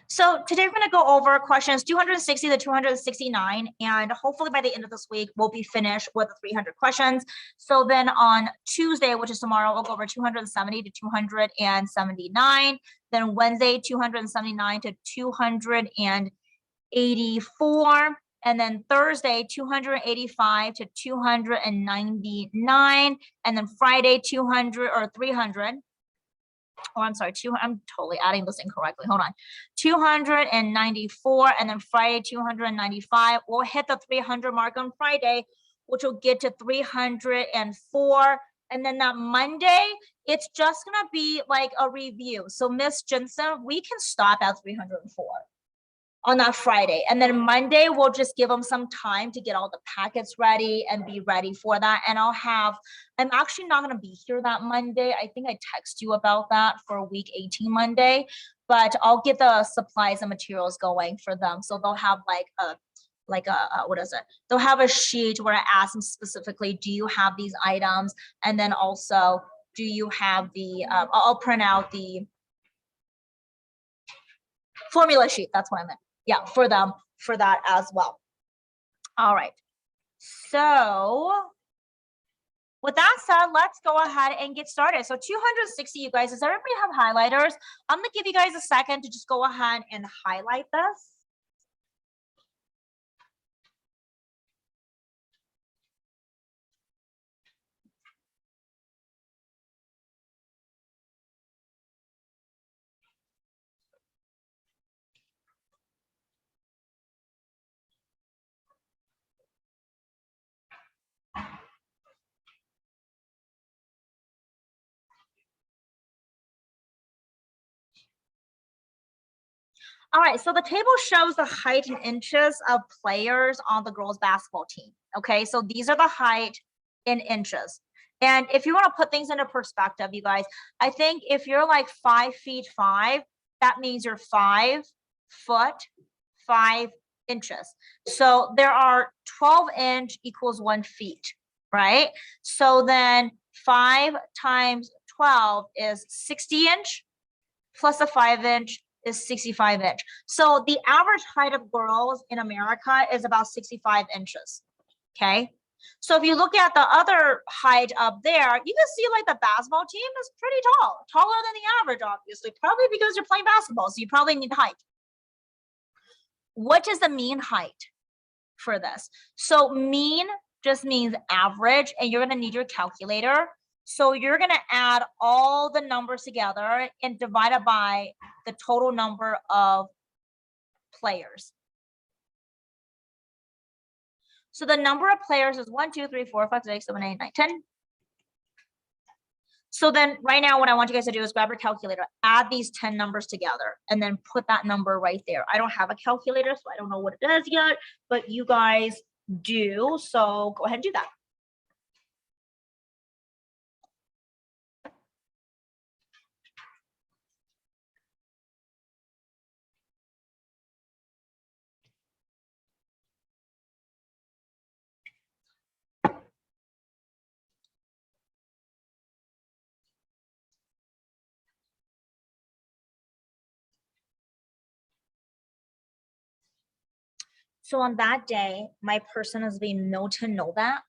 So today we're going to go over questions 260 to 269, and hopefully by the end of this week, we'll be finished with the 300 questions. So then on Tuesday, which is tomorrow, we'll go over 270 to 279. Then Wednesday, 279 to 284. And then Thursday, 285 to 299. And then Friday, 200 or 300. Oh, I'm sorry, I'm totally adding this incorrectly. Hold on. 294, and then Friday, 295. We'll hit the 300 mark on Friday, which will get to 304. And then that Monday, it's just going to be like a review. So Miss Jensen, we can stop at 304 on that Friday. And then Monday, we'll just give them some time to get all the packets ready and be ready for that. And I'm actually not gonna be here that Monday. I think I text you about that for week 18 Monday, but I'll get the supplies and materials going for them. So they'll have what is it? They'll have a sheet where I ask them specifically, do you have these items? And then also, do you have the, I'll print out the formula sheet. That's what I meant. Yeah, for them, for that as well. All right. So with that said, let's go ahead and get started. So 260, you guys, does everybody have highlighters? I'm gonna give you guys a second to just go ahead and highlight this. All right, so the table shows the height in inches of players on the girls basketball team. Okay, so these are the height in inches. And if you want to put things into perspective, you guys, I think if you're like 5'5", that means you're 5 foot 5 inches. So there are 12" equals 1 feet, right? So then 5 times 12 is 60" plus a 5" is 65". So the average height of girls in America is about 65 inches. Okay. So if you look at the other height up there, you can see like the basketball team is pretty tall, taller than the average, obviously, probably because you're playing basketball. So you probably need height. What is the mean height for this? So mean just means average, and you're going to need your calculator. So you're going to add all the numbers together and divide it by the total number of players. So the number of players is 1, 2, 3, 4, 5, 6, 7, 8, 9, 10. So then right now what I want you guys to do is grab your calculator, add these 10 numbers together, and then put that number right there. I don't have a calculator, so I don't know what it does yet, but you guys do. So go ahead and do that. So on that day, my person is being Milton Novak.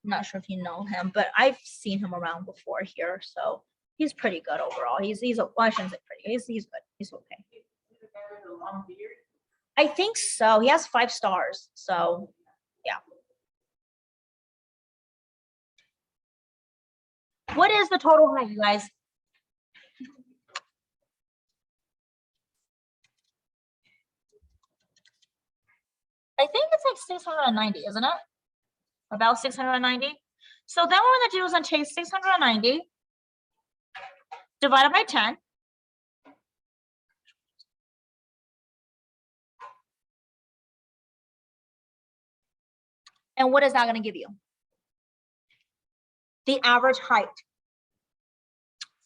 I'm not sure if you know him, but I've seen him around before here. So he's pretty good overall. He's well, I shouldn't say pretty. He's good. He's okay. I think so. He has 5 stars. So yeah. What is the total height, you guys? I think it's like 690, isn't it? About 690. So then what we're gonna do is gonna take 690 divided by 10. And what is that gonna give you? The average height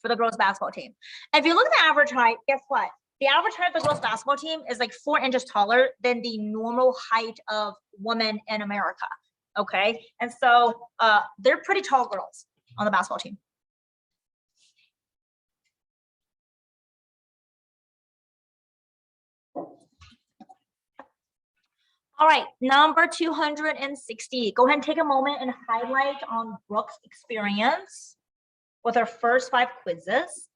for the girls basketball team. If you look at the average height, guess what? The average height of the girls basketball team is like 4 inches taller than the normal height of women in America. Okay. And so they're pretty tall girls on the basketball team. All right, number 260. Go ahead and take a moment and highlight on Brooke's experience with her first 5 quizzes.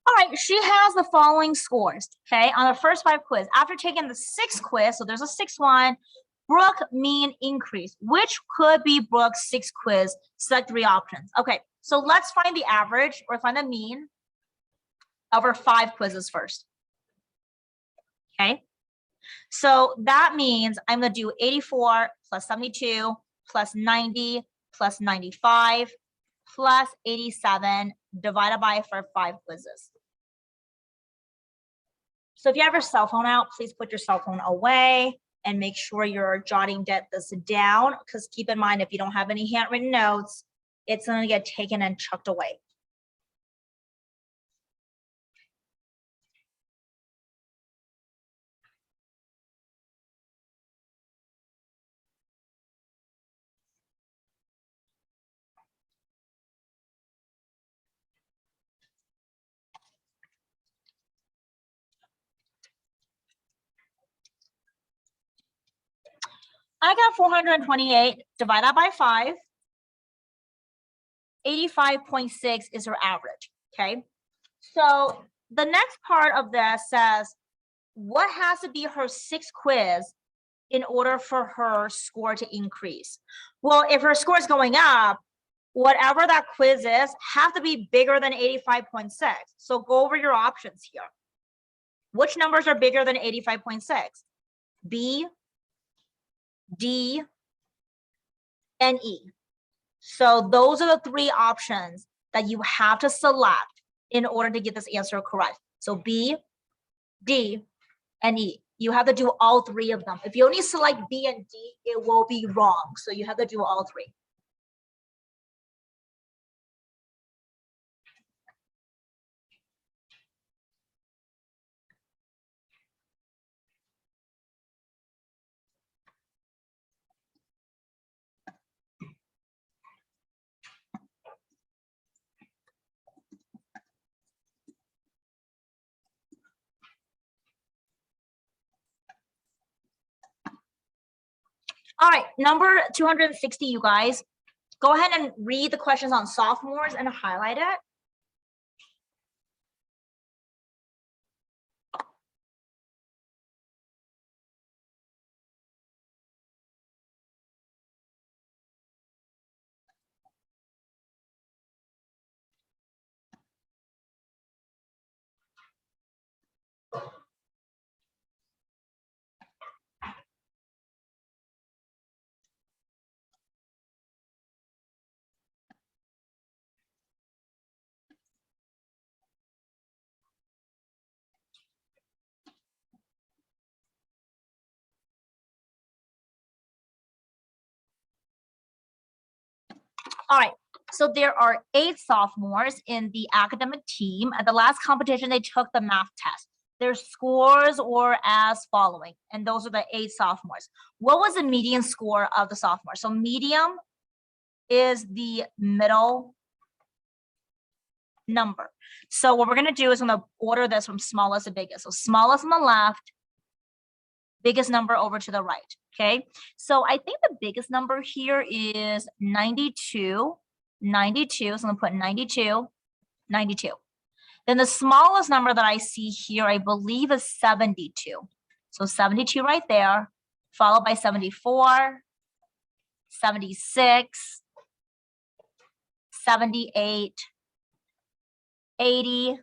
All right, she has the following scores, okay, on the first 5 quiz. After taking the 6th quiz, so there's a 6th one, Brooke mean increase. Which could be Brooke's 6th quiz? Select 3 options. Okay, so let's find the average or find the mean of her 5 quizzes first. Okay, so that means I'm going to do 84 plus 72 plus 90 plus 95 plus 87 divided by for 5 quizzes. So if you have your cell phone out, please put your cell phone away and make sure you're jotting this down, because keep in mind, if you don't have any handwritten notes, it's going to get taken and chucked away. I got 428 divided by 5. 85.6 is her average, okay? So the next part of this says, what has to be her 6th quiz in order for her score to increase? Well, if her score is going up, whatever that quiz is have to be bigger than 85.6. So go over your options here. Which numbers are bigger than 85.6? B, D, and E. So those are the 3 options that you have to select in order to get this answer correct. So B, D, and E. You have to do all 3 of them. If you only select B and D, it will be wrong. So you have to do all 3. All right, number 260, you guys. Go ahead and read the questions on sophomores and highlight it. All right, so there are 8 sophomores in the academic team. At the last competition, they took the math test. Their scores were as following, and those are the 8 sophomores. What was the median score of the sophomores? So medium is the middle number. So what we're going to do is I'm going to order this from smallest to biggest. So smallest on the left, biggest number over to the right. Okay, so I think the biggest number here is 92. So I'm going to put 92. Then the smallest number that I see here, I believe, is 72. So 72 right there, followed by 74, 76, 78, 80,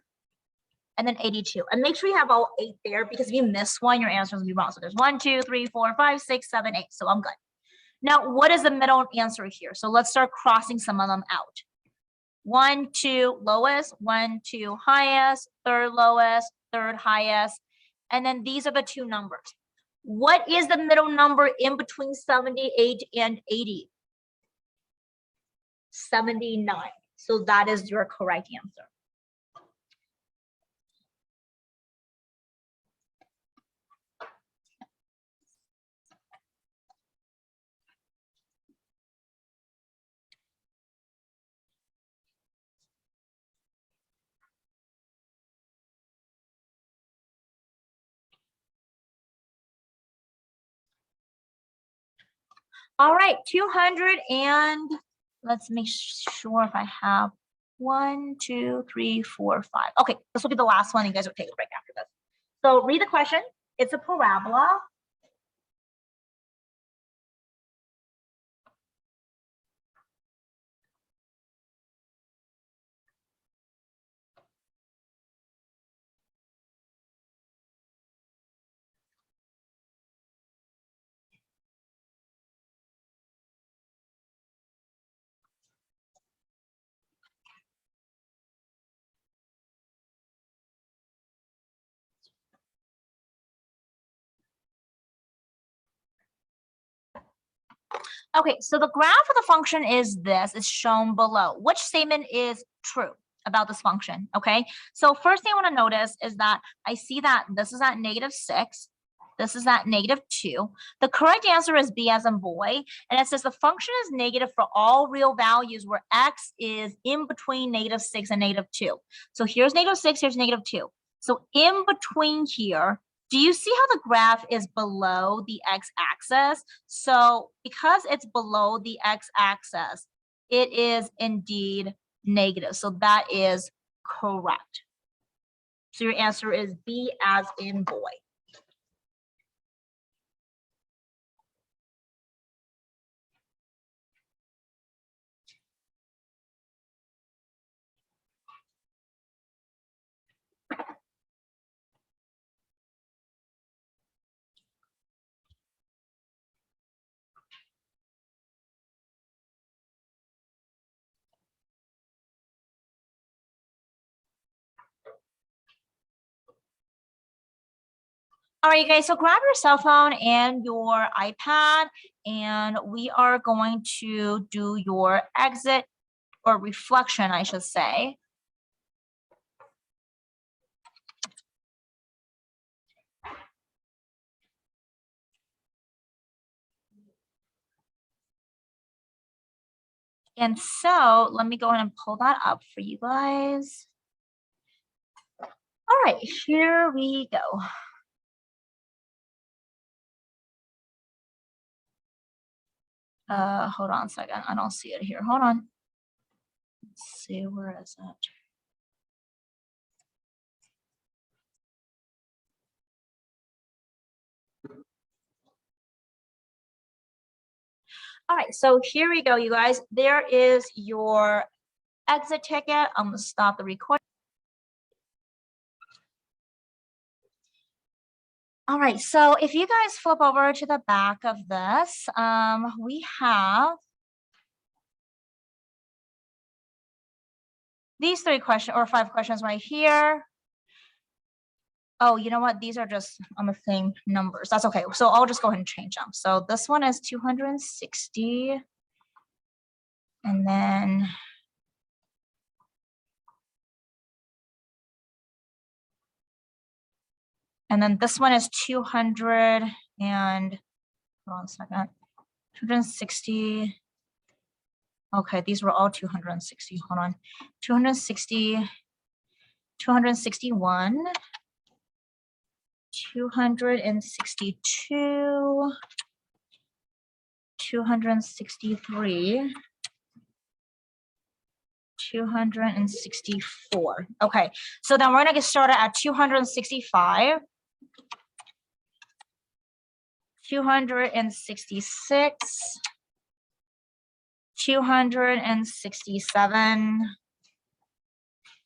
and then 82. And make sure you have all 8 there, because if you miss one, your answer is going to be wrong. So there's 1, 2, 3, 4, 5, 6, 7, 8. So I'm good. Now, what is the middle answer here? So let's start crossing some of them out. 1, 2 lowest, 1, 2 highest, 3rd lowest, 3rd highest. And then these are the 2 numbers. What is the middle number in between 78 and 80? 79. So that is your correct answer. All right, 200 and let's make sure if I have 1, 2, 3, 4, 5. Okay, this will be the last one. You guys will take a break after this. So read the question. It's a parabola. Okay, so the graph of the function is this, is shown below. Which statement is true about this function? Okay, so first thing I want to notice is that I see that this is at -6. This is at -2. The correct answer is B as in boy. And it says the function is negative for all real values where x is in between -6 and -2. So here's -6, here's -2. So in between here, do you see how the graph is below the x-axis? So because it's below the x-axis, it is indeed negative. So that is correct. So your answer is B as in boy. All right, you guys, so grab your cell phone and your iPad, and we are going to do your exit or reflection, I should say. And so let me go ahead and pull that up for you guys. All right, here we go. Hold on a second. I don't see it here. Hold on. Let's see, where is it? All right, so here we go, you guys. There is your exit ticket. I'm gonna stop the recording. All right, so if you guys flip over to the back of this, we have these 3 questions or 5 questions right here. Oh, you know what? These are just on the same numbers. That's okay. So I'll just go ahead and change them. So this one is 260. And then this one is 200 and hold on a second. 260. Okay, these were all 260. Hold on. 260, 261. 262, 263, 264. Okay, so then we're gonna get started at 265, 266, 267,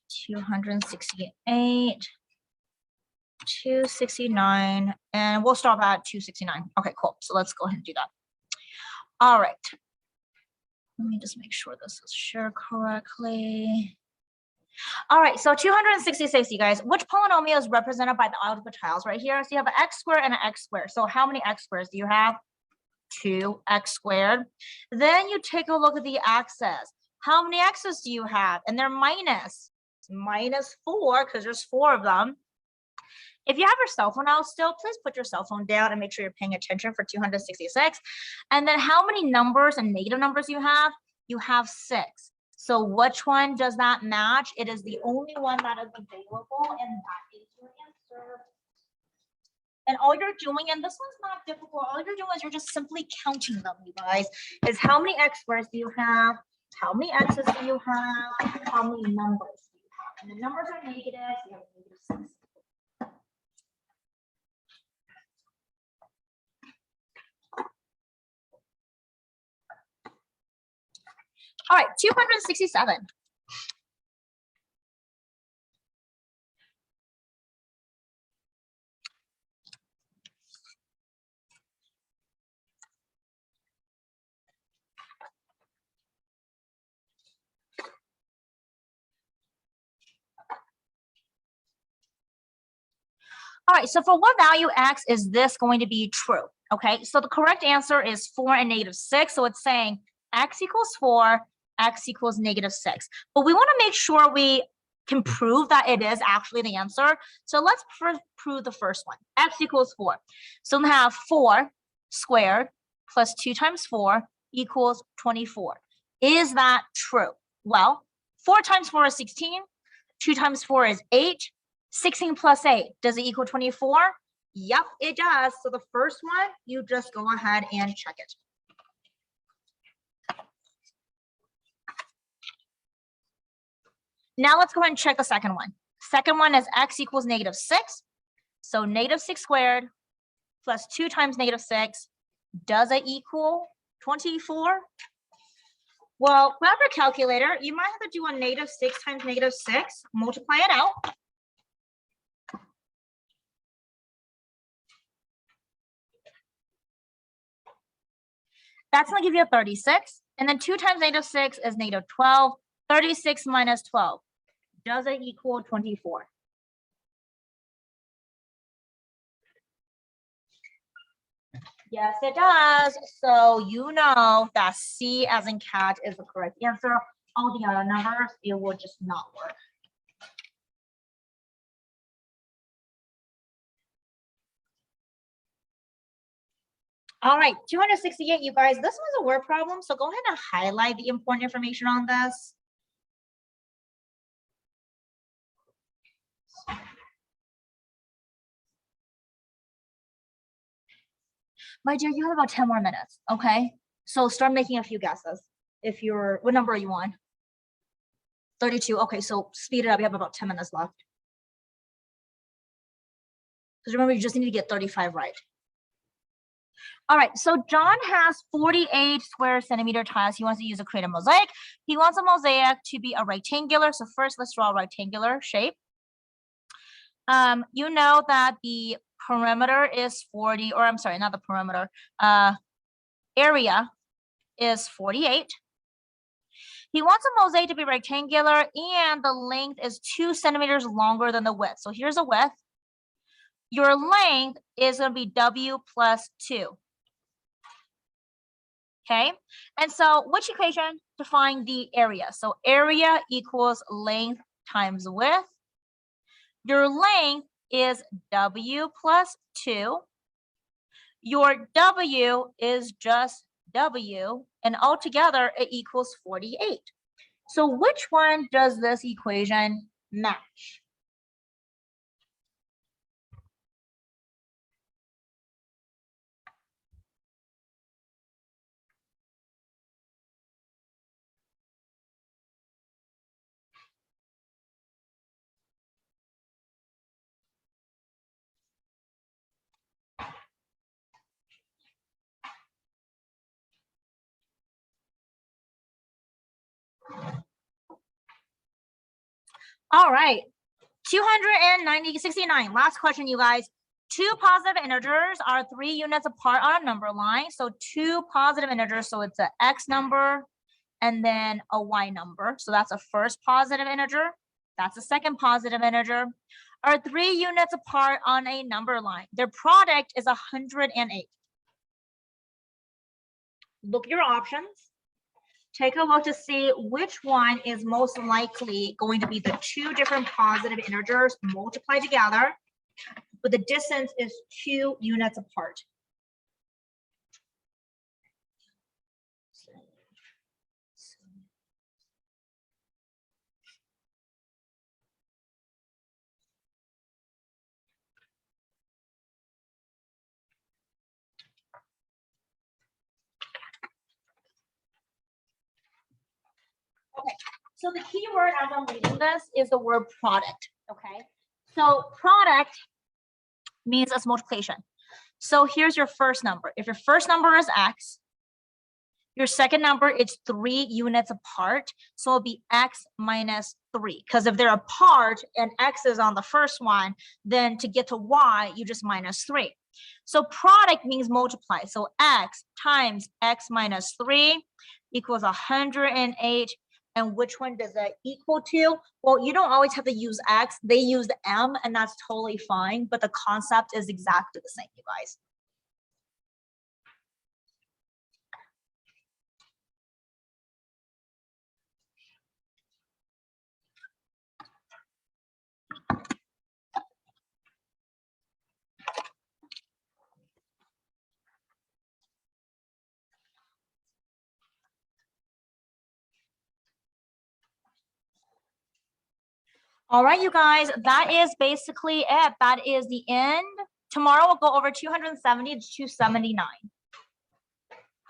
268, 269, and we'll stop at 269. Okay, cool. So let's go ahead and do that. All right. Let me just make sure this is shared correctly. All right, so 266, you guys. Which polynomial is represented by the algebra tiles right here? So you have an x squared and an x squared. So how many x squares do you have? 2x squared. Then you take a look at the axis. How many x's do you have? And they're minus 4 because there's 4 of them. If you have your cell phone out still, please put your cell phone down and make sure you're paying attention for 266. And then how many numbers and negative numbers you have? You have 6. So which one does that match? It is the only one that is available, and that is your answer. And all you're doing, and this one's not difficult, all you're doing is you're just simply counting them, you guys, is how many x squares do you have? How many x's do you have? How many numbers do you have? And the numbers are negative, so you have -6. All right, 267. All right, so for what value x is this going to be true? Okay, so the correct answer is 4 and -6. So it's saying x equals 4, x equals -6. But we want to make sure we can prove that it is actually the answer. So let's prove the first one. X equals 4. So we have 4 squared plus 2 times 4 equals 24. Is that true? Well, 4 times 4 is 16. 2 times 4 is 8. 16 plus 8, does it equal 24? Yep, it does. So the first one, you just go ahead and check it. Now let's go ahead and check the second one. Second one is x equals -6. So -6 squared plus 2 times -6, does it equal 24? Well, grab your calculator. You might have to do a -6 times -6, multiply it out. That's going to give you a 36. And then 2 times -6 is -12. 36 minus 12. Does it equal 24? Yes, it does. So you know that C as in cat is the correct answer. All the other numbers, it will just not work. All right, 268, you guys, this was a word problem. So go ahead and highlight the important information on this. My dear, you have about 10 more minutes, okay? So start making a few guesses. If you're, what number are you on? 32, okay, so speed it up, you have about 10 minutes left. Because remember, you just need to get 35 right. All right, so John has 48 square centimeter tiles. He wants to use to create a mosaic. He wants a mosaic to be a rectangular. So first, let's draw a rectangular shape. You know that the perimeter is 40, or I'm sorry, not the perimeter. Area is 48. He wants a mosaic to be rectangular, and the length is 2 centimeters longer than the width. So here's a width. Your length is going to be W plus 2. Okay, and so which equation to find the area? So area equals length times width. Your length is W plus 2. Your W is just W, and altogether it equals 48. So which one does this equation match? All right, 269. Last question, you guys. 2 positive integers are 3 units apart on a number line. So 2 positive integers, so it's an x number and then a y number. So that's a first positive integer. That's a second positive integer. Are 3 units apart on a number line. Their product is 108. Look at your options. take a look to see which one is most likely going to be the two different positive integers multiplied together, but the distance is 2 units apart. Okay, so the key word as I'm reading this is the word product, okay? So product means it's multiplication. So here's your first number. If your first number is x, your second number is 3 units apart, so it'll be x minus 3. Because if they're apart and x is on the first one, then to get to y, you just minus 3. So product means multiply. So x times x minus 3 equals 108. And which one does that equal to? Well, you don't always have to use x. They use m, and that's totally fine. But the concept is exactly the same, you guys. All right, you guys, that is basically it. That is the end. Tomorrow we'll go over 270 to 279.